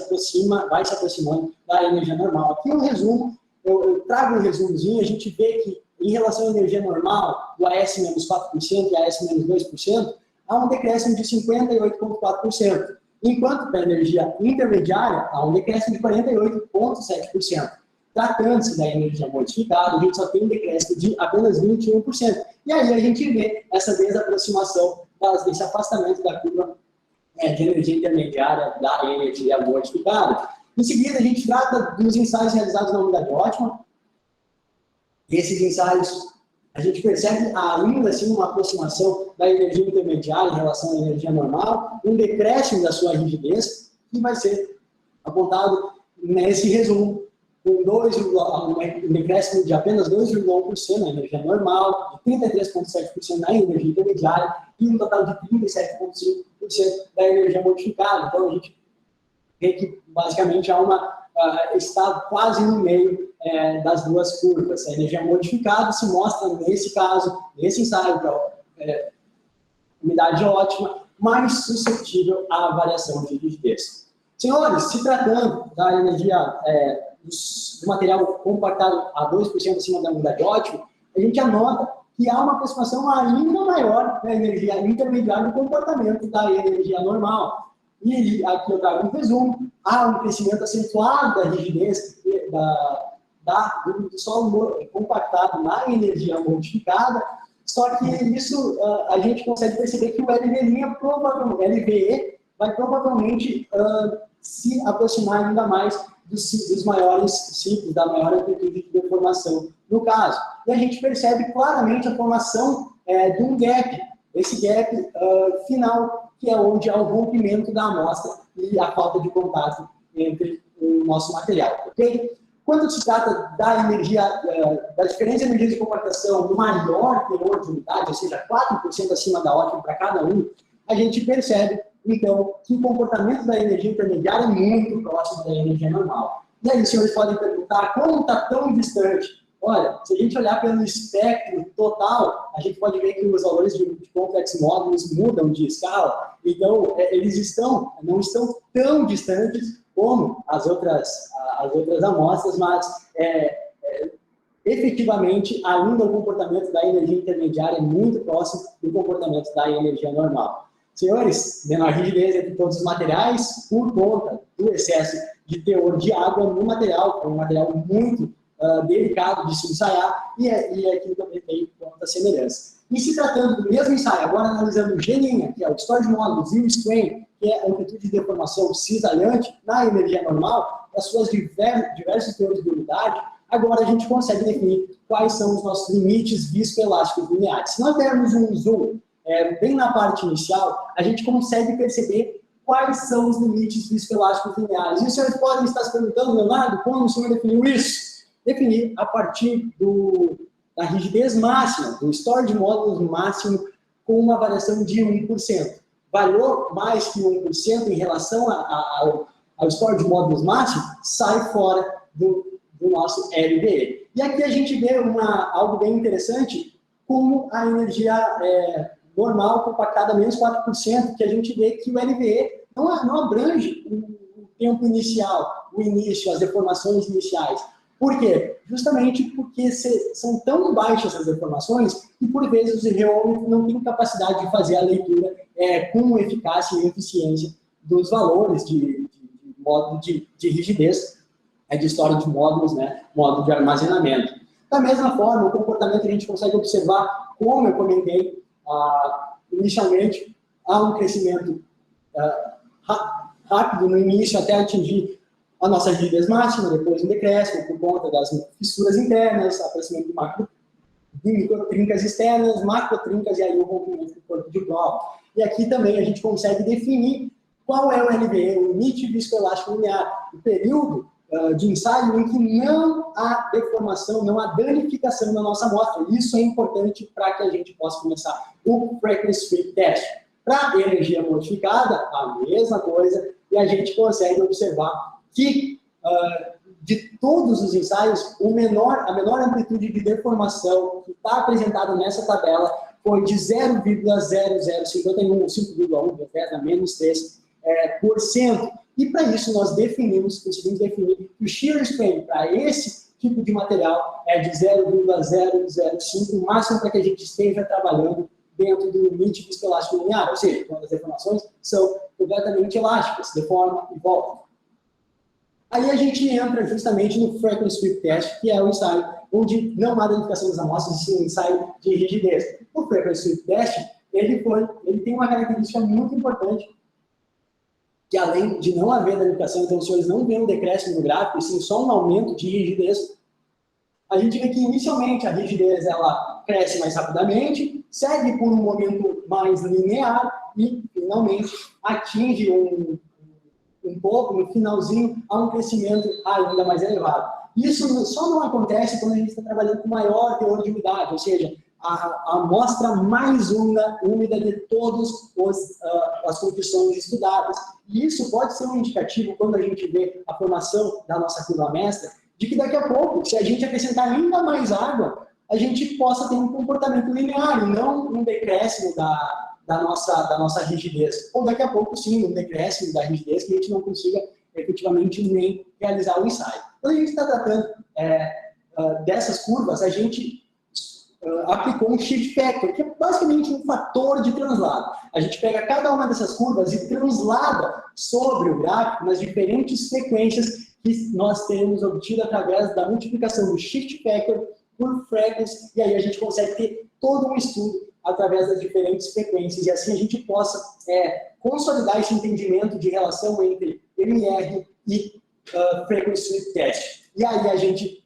vai se aproximando da energia normal. Aqui um resumo, eu trago um resumozinho, a gente vê que em relação à energia normal, o AS menos 4% e AS menos 2%, há um decréscimo de 58,4%, enquanto para a energia intermediária, há um decréscimo de 48,7%. Tratando-se da energia modificada, a gente só tem um decréscimo de apenas 21%. E aí a gente vê essa desaproximação, desse afastamento da curva de energia intermediária da energia modificada. Em seguida, a gente trata dos ensaios realizados na unidade ótima. Esses ensaios, a gente percebe ainda assim uma aproximação da energia intermediária em relação à energia normal, um decréscimo da sua rigidez, que vai ser apontado nesse resumo, com um decréscimo de apenas 2,1% na energia normal, de 33,7% na energia intermediária e um total de 37,5% da energia modificada. Então, a gente vê que, basicamente, está quase no meio das duas curvas. A energia modificada se mostra, nesse caso, nesse ensaio, umidade ótima, mais suscetível à variação de rigidez. Senhores, se tratando da energia do material compactado a 2% acima da unidade ótima, a gente anota que há uma aproximação ainda maior da energia intermediária do comportamento da energia normal. E aqui eu trago um resumo, há um crescimento acentuado da rigidez do solo compactado na energia modificada, só que isso a gente consegue perceber que o LVE vai provavelmente se aproximar ainda mais dos maiores ciclos, da maior amplitude de deformação no caso. E a gente percebe claramente a formação de um gap, esse gap final, que é onde há o rompimento da amostra e a falta de contato entre o nosso material. Okay? Quando se trata da diferença de energia de compactação no maior teor de unidade, ou seja, 4% acima da ótima para cada um, a gente percebe, então, que o comportamento da energia intermediária é muito próximo da energia normal. E aí, os senhores podem perguntar, como está tão distante? Olha, se a gente olhar pelo espectro total, a gente pode ver que os valores de complexo módulos mudam de escala, e Então, eles não estão tão distantes como as outras amostras, mas efetivamente, ainda o comportamento da energia intermediária é muito próximo do comportamento da energia normal. Senhores, menor rigidez entre todos os materiais por conta do excesso de teor de água no material, é um material muito delicado de se ensaiar, e aqui também tem ponta semelhança. E se tratando do mesmo ensaio, agora analisando o G', que é o Storage Model Zero Strain, que é a amplitude de deformação cisalhante na energia normal, as suas diversos teores de unidade, agora a gente consegue definir quais são os nossos limites viscoelásticos lineares. Se nós dermos um zoom bem na parte inicial, a gente consegue perceber quais são os limites viscoelásticos lineares. E os senhores podem estar se perguntando, Leonardo, como o senhor definiu isso? Definir a partir da rigidez máxima, do storage modulus máximo, com uma variação de 1%. Valor mais que 1% em relação ao storage modulus máximo, sai fora do nosso LVE. E aqui a gente vê algo bem interessante, como a energia normal compactada menos 4%, que a gente vê que o LVE não abrange o tempo inicial, o início, as deformações iniciais. Por quê? Justamente porque são tão baixas as deformações que, por vezes, o reômetro não tem capacidade de fazer a leitura com eficácia e eficiência dos valores de módulo de rigidez, de história de módulos, né, módulo de armazenamento. Da mesma forma, o comportamento a gente consegue observar, como eu comentei inicialmente, há um crescimento rápido no início até atingir a nossa rigidez máxima, depois um decréscimo por conta das fissuras internas, aparecimento de microtrincas externas, macrotrincas e aí o rompimento do corpo de prova. E aqui também a gente consegue definir qual é o LVE, o limite viscoelástico linear, o período de ensaio em que não há deformação, não há danificação na nossa amostra. Isso é importante para que a gente possa começar o Frequency Sweep Test. Para energia modificada, a mesma coisa, e a gente consegue observar que de todos os ensaios, a menor amplitude de deformação que está apresentada nessa tabela foi de 0,0051, 5,1, menos 3%. E para isso nós conseguimos definir que o shear strain para esse tipo de material é de 0,005, o máximo para que a gente esteja trabalhando dentro do limite viscoelástico linear, ou seja, quando as deformações são completamente elásticas, deforma e volta. Aí a gente entra justamente no Frequency Sweep Test, que é o ensaio onde não há danificação das amostras, e sim um ensaio de rigidez. O Frequency Sweep Test, ele tem uma característica muito importante, que além de não haver danificação, então os senhores não veem um decréscimo no gráfico, e sim só um aumento de rigidez, a gente vê que inicialmente a rigidez ela cresce mais rapidamente, segue por um momento mais linear e finalmente atinge um pouco, no finalzinho, há um crescimento ainda mais elevado. Isso só não acontece quando a gente está trabalhando com maior teor de umidade, ou seja, a amostra mais úmida de todas as condições estudadas. E isso pode ser um indicativo, quando a gente vê a formação da nossa curva mestra, de que daqui a pouco, se a gente acrescentar ainda mais água, a gente possa ter um comportamento linear e não um decréscimo da nossa rigidez. Ou daqui a pouco, sim, um decréscimo da rigidez que a gente não consiga efetivamente nem realizar o ensaio. Quando a gente está tratando dessas curvas, a gente aplicou um shift factor, que é basicamente um fator de translado. A gente pega cada uma dessas curvas e translada sobre o gráfico nas diferentes frequências que nós temos obtido através da multiplicação do shift factor por frequency, e aí a gente consegue ter todo um estudo através das diferentes frequências, e assim a gente possa consolidar esse entendimento de relação entre MR e Frequency Sweep Test. E aí a gente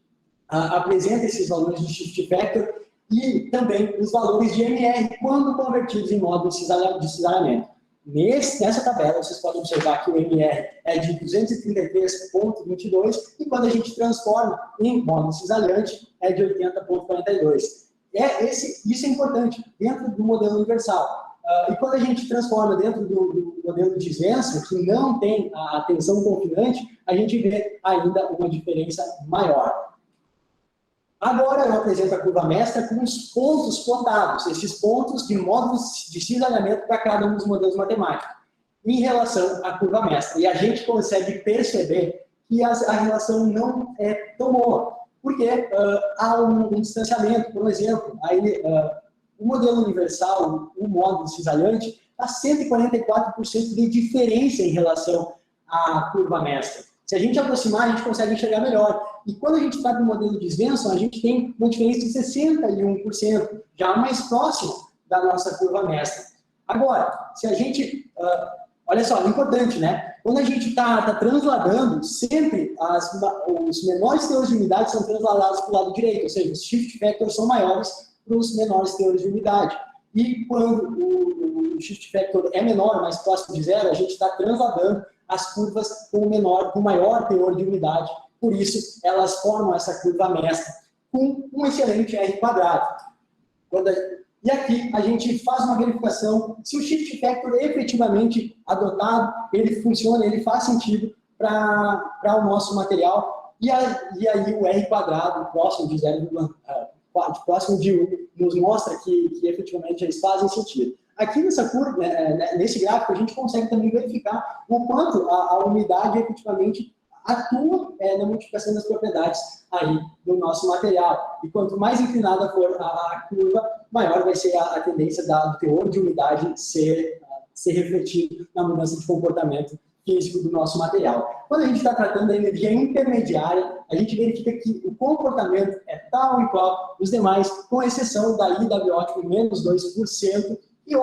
apresenta esses valores de shift factor e também os valores de MR quando convertidos em módulos de cisalhamento. Nessa tabela, vocês podem observar que o MR é de 233,22 e quando a gente transforma em módulo cisalhante é de 80,42. Isso é importante dentro do modelo universal. E quando a gente transforma dentro do modelo de Svensson, que não tem a tensão confinante, a gente vê ainda uma diferença maior. Agora eu apresento a curva mestra com os pontos plotados, esses pontos de módulos de cisalhamento para cada um dos modelos matemáticos, em relação à curva mestra. E a gente consegue perceber que a relação não é tão boa, porque há um distanciamento. Por exemplo, o modelo universal, o módulo cisalhante, está 144% de diferença em relação à curva mestra. Se a gente aproximar, a gente consegue enxergar melhor. E quando a gente vai para o modelo de Svensson, a gente tem uma diferença de 61%, já mais próximo da nossa curva mestra. Agora, se a gente... olha só, é importante, né? Quando a gente está transladando, sempre os menores teores de unidade são transladados para o lado direito, ou seja, os shift factors são maiores para os menores teores de unidade. E quando o shift factor é menor, mais próximo de zero, a gente está transladando as curvas com maior teor de unidade. Por isso, elas formam essa curva mestra com um excelente R quadrado. E aqui a gente faz uma verificação se o shift factor é efetivamente adotado, ele funciona, ele faz sentido para o nosso material. E aí o R quadrado próximo de próximo de 1 nos mostra que efetivamente eles fazem sentido. Aqui nessa curva, nesse gráfico, a gente consegue também verificar o quanto a umidade efetivamente atua na multiplicação das propriedades aí do nosso material. E quanto mais inclinada for a curva, maior vai ser a tendência do teor de umidade ser refletido na mudança de comportamento físico do nosso material. Quando a gente está tratando da energia intermediária, a gente verifica que o comportamento é tal e qual os demais, com exceção da IWO de menos 2%, que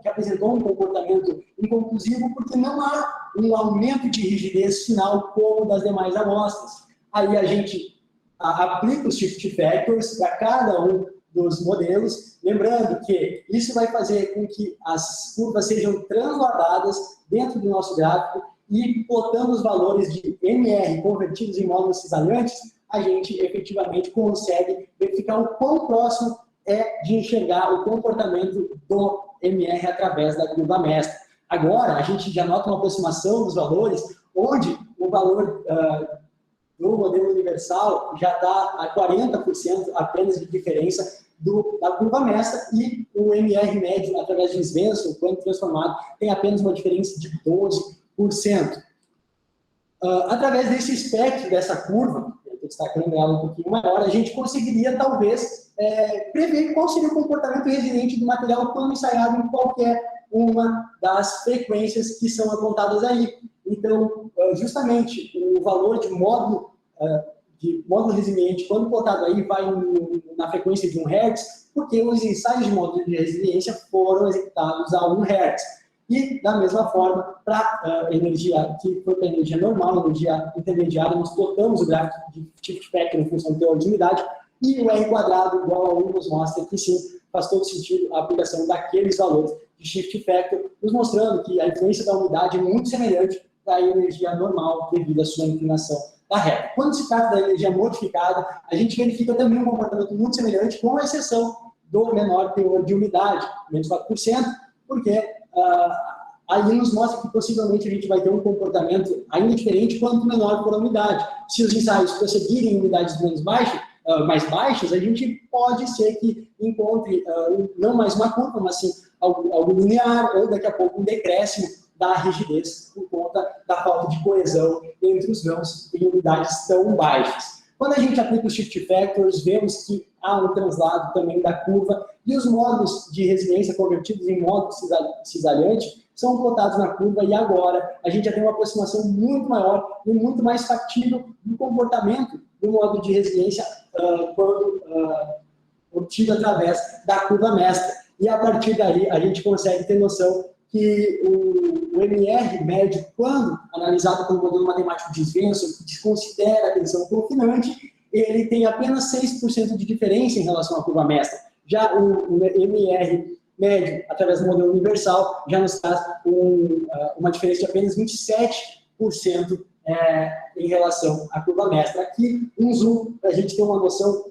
apresentou um comportamento inconclusivo, porque não há um aumento de rigidez final como das demais amostras. Aí a gente aplica os shift factors para cada um dos modelos, lembrando que isso vai fazer com que as curvas sejam transladadas dentro do nosso gráfico e, plotando os valores de MR convertidos em módulos cisalhantes, a gente efetivamente consegue verificar o quão próximo é de enxergar o comportamento do MR através da curva mestra. Agora, a gente já nota uma aproximação dos valores, onde o valor do modelo universal já está a 40% apenas de diferença da curva mestra, e o MR médio, através de Svensson, quando transformado, tem apenas uma diferença de 12%. Através desse espectro dessa curva, estou destacando ela um pouquinho maior, a gente conseguiria, talvez, prever qual seria o comportamento resiliente do material quando ensaiado em qualquer uma das frequências que são apontadas aí. Então, justamente, o valor de módulo resiliente, quando plotado aí, vai na frequência de 1 Hz, porque os ensaios de módulo de resiliência foram executados a 1 Hz. E, da mesma forma, para energia que foi para energia normal, energia intermediária, nós plotamos o gráfico de shift factor em função do teor de umidade, e o R quadrado igual a 1 nos mostra que sim, faz todo sentido a aplicação daqueles valores de shift factor, nos mostrando que a influência da umidade é muito semelhante da energia normal devido à sua inclinação da reta. Quando se trata da energia modificada, a gente verifica também um comportamento muito semelhante, com exceção do menor teor de umidade, menos 4%, porque aí nos mostra que possivelmente a gente vai ter um comportamento ainda diferente quanto menor for a umidade. Se os ensaios prosseguirem em umidades mais baixas, a gente pode ser que encontre não mais uma curva, mas sim algo linear, ou daqui a pouco um decréscimo da rigidez por conta da falta de coesão entre os grãos em unidades tão baixas. Quando a gente aplica os shift factors, vemos que há um translado também da curva, e os módulos de resiliência convertidos em módulo cisalhante são plotados na curva, e agora a gente já tem uma aproximação muito maior e muito mais factível do comportamento do módulo de resiliência quando obtido através da curva mestra. E a partir daí a gente consegue ter noção que o MR médio, quando analisado pelo modelo matemático de Svensson, que desconsidera a tensão confinante, ele tem apenas 6% de diferença em relação à curva mestra. Já o MR médio, através do modelo universal, já nos traz uma diferença de apenas 27% em relação à curva mestra. Aqui, um zoom, para a gente ter uma noção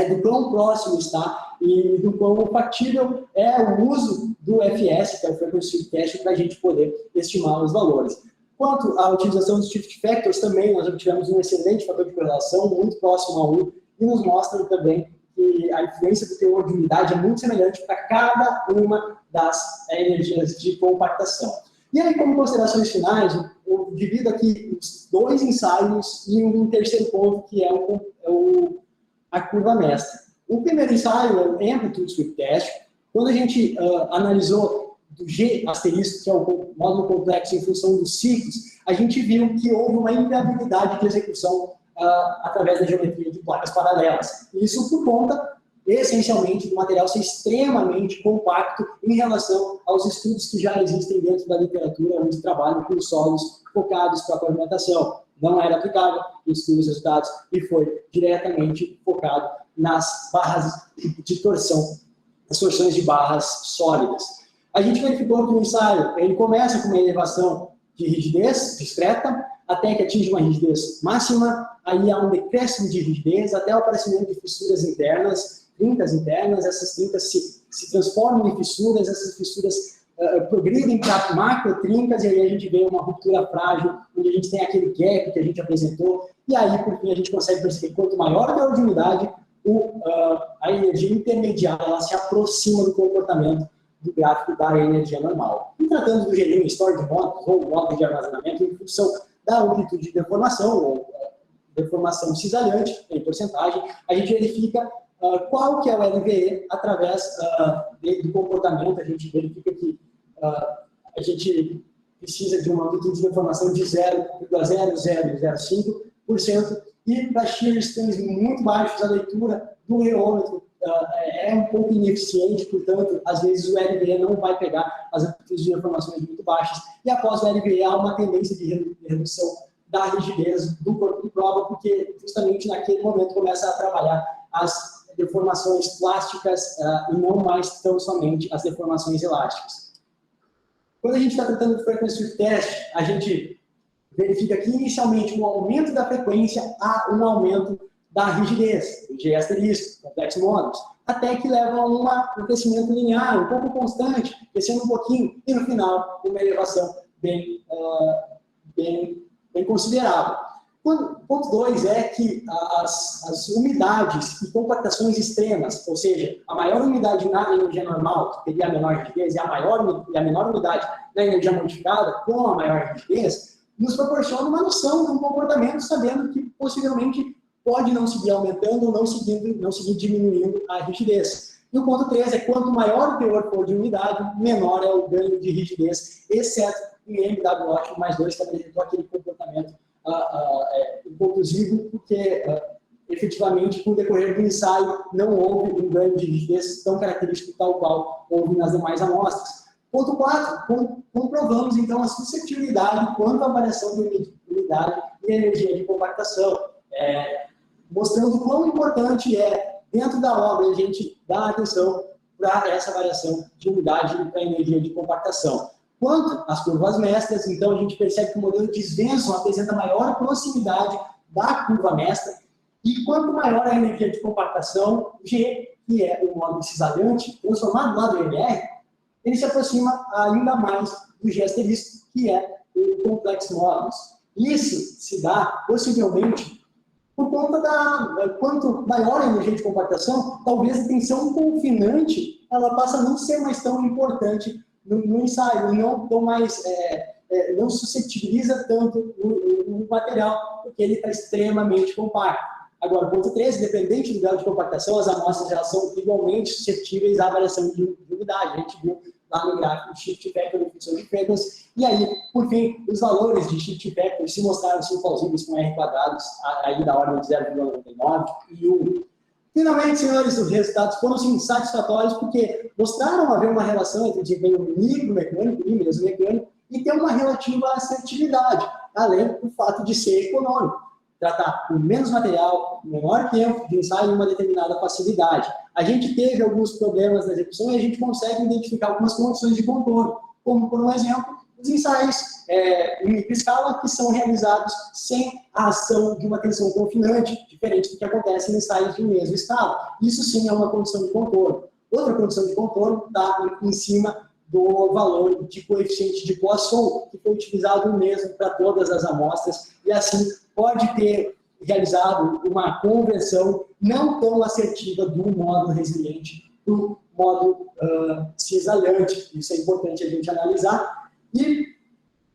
do quão próximo está e do quão factível é o uso do FS, que é o Frequency Test, para a gente poder estimar os valores. Quanto à utilização dos shift factors, também nós obtivemos um excelente fator de correlação, muito próximo a 1, e nos mostram também que a influência do teor de umidade é muito semelhante para cada uma das energias de compactação. E aí, como considerações finais, eu divido aqui os 2 ensaios e um terceiro ponto, que é a curva mestra. O primeiro ensaio é o Amplitude Sweep Test. Quando a gente analisou do G asterisco, que é o módulo complexo em função dos ciclos, a gente viu que houve uma inviabilidade de execução através da geometria de placas paralelas. Isso por conta, essencialmente, do material ser extremamente compacto em relação aos estudos que já existem dentro da literatura, onde trabalham com solos focados para a pavimentação. Não era aplicável, estudos resultados, e foi diretamente focado nas barras de torção, as torções de barras sólidas. A gente verificou que o ensaio ele começa com uma elevação de rigidez discreta, até que atinge uma rigidez máxima, aí há um decréscimo de rigidez, até o aparecimento de fissuras internas, trincas internas, essas trincas se transformam em fissuras, essas fissuras progridem para macrotrincas, e aí a gente vê uma ruptura frágil, onde a gente tem aquele gap que a gente apresentou, e aí, por fim, a gente consegue perceber que quanto maior a teor de umidade, a energia intermediária ela se aproxima do comportamento do gráfico da energia normal. E tratando do gelinho Storage Model, ou módulo de armazenamento, em função da amplitude de deformação, ou deformação cisalhante, em porcentagem, a gente verifica qual que é o LVE através do comportamento. A gente verifica que a gente precisa de uma amplitude de deformação de 0,0005%, e para shear strains muito baixos, a leitura do reômetro é um pouco ineficiente, portanto, às vezes o LVE não vai pegar as amplitudes de deformações muito baixas, e após o LVE há uma tendência de redução da rigidez do corpo de prova, porque justamente naquele momento começa a trabalhar as deformações plásticas e não mais tão somente as deformações elásticas. Quando a gente está tratando de frequency sweep test, a gente verifica que inicialmente um aumento da frequência há um aumento da rigidez, G asterisco, complexo módulos, até que leva a um crescimento linear, um pouco constante, crescendo um pouquinho, e no final uma elevação bem considerável. Ponto 2 é que as umidades e compactações extremas, ou seja, a maior umidade na energia normal, que teria a menor rigidez, e a menor umidade na energia modificada, com a maior rigidez, nos proporciona uma noção de um comportamento, sabendo que possivelmente pode não seguir aumentando ou não seguir diminuindo a rigidez. E o ponto 3 é quanto maior o teor for de umidade, menor é o ganho de rigidez, exceto em MWOT+2, que apresentou aquele comportamento inconclusivo, porque efetivamente, com o decorrer do ensaio, não houve um ganho de rigidez tão característico tal qual houve nas demais amostras. Ponto 4, comprovamos então a suscetibilidade quanto à variação de umidade e energia de compactação, mostrando o quão importante é, dentro da obra, a gente dar atenção para essa variação de umidade e para a energia de compactação. Quanto às curvas mestras, então a gente percebe que o modelo de Svensson apresenta maior proximidade da curva mestra, e quanto maior a energia de compactação, G, que é o módulo cisalhante, transformado lá do MR, ele se aproxima ainda mais do G asterisco, que é o complexo módulos. Isso se dá, possivelmente, por conta quanto maior a energia de compactação, talvez a tensão confinante ela passa a não ser mais tão importante no ensaio, e não suscetibiliza tanto o material, porque ele está extremamente compacto. Agora, ponto 3, independente do grau de compactação, as amostras já são igualmente suscetíveis à variação de umidade. A gente viu lá no gráfico de shift factor em função de frequência. E aí, por fim, os valores de shift factor se mostraram sim plausíveis com R quadrados, aí da ordem de 0,99 e 1. Finalmente, senhores, os resultados foram sim satisfatórios, porque mostraram haver uma relação entre desempenho micromecânico e mesomecânico e ter uma relativa assertividade, além do fato de ser econômico. Tratar com menos material, menor tempo de ensaio e uma determinada facilidade. A gente teve alguns problemas na execução e a gente consegue identificar algumas condições de contorno, como, por um exemplo, os ensaios em microescala que são realizados sem a ação de uma tensão confinante, diferente do que acontece em ensaios de mesmo estado. Isso sim é uma condição de contorno. Outra condição de contorno está em cima do valor de coeficiente de Poisson, que foi utilizado mesmo para todas as amostras, e assim pode ter realizado uma conversão não tão assertiva do modo resiliente para o modo cisalhante. Isso é importante a gente analisar. E,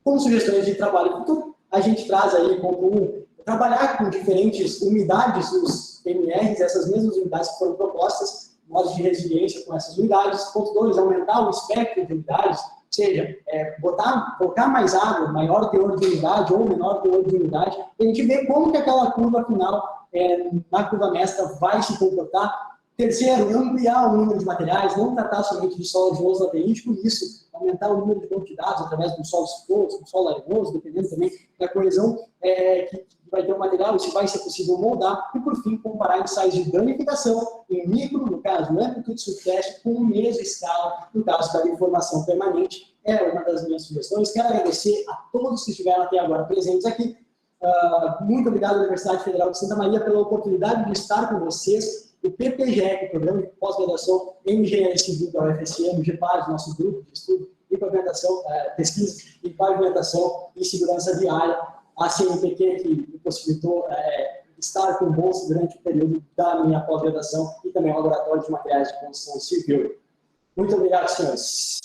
como sugestões de trabalho futuro, a gente traz aí como trabalhar com diferentes unidades dos MRs, essas mesmas unidades que foram propostas, modos de resiliência com essas unidades. Ponto 2, aumentar o espectro de unidades, ou seja, colocar mais água, maior teor de unidade ou menor teor de unidade, e a gente vê como que aquela curva final, na curva mestra, vai se comportar. Terceiro, ampliar o número de materiais, não tratar somente de solo arenoso laterítico, isso, aumentar o número de banco de dados através do solo esforço, do solo arenoso, dependendo também da coesão que vai ter o material, isso vai ser possível moldar. E, por fim, comparar ensaios de danificação em micro, no caso, amplitude subteste, com mesma escala, no caso da informação permanente. É uma das minhas sugestões. Quero agradecer a todos que estiveram até agora presentes aqui. Muito obrigado, Universidade Federal de Santa Maria, pela oportunidade de estar com vocês. O PPGE, o Programa de Pós-Graduação em Engenharia Civil da UFSM, o GEPAD, nosso grupo de estudo e pavimentação, pesquisa e pavimentação e segurança viária, a CNPq, que possibilitou estar com bolsa durante o período da minha pós-graduação e também o Laboratório de Materiais de Construção Civil. Muito obrigado, senhores.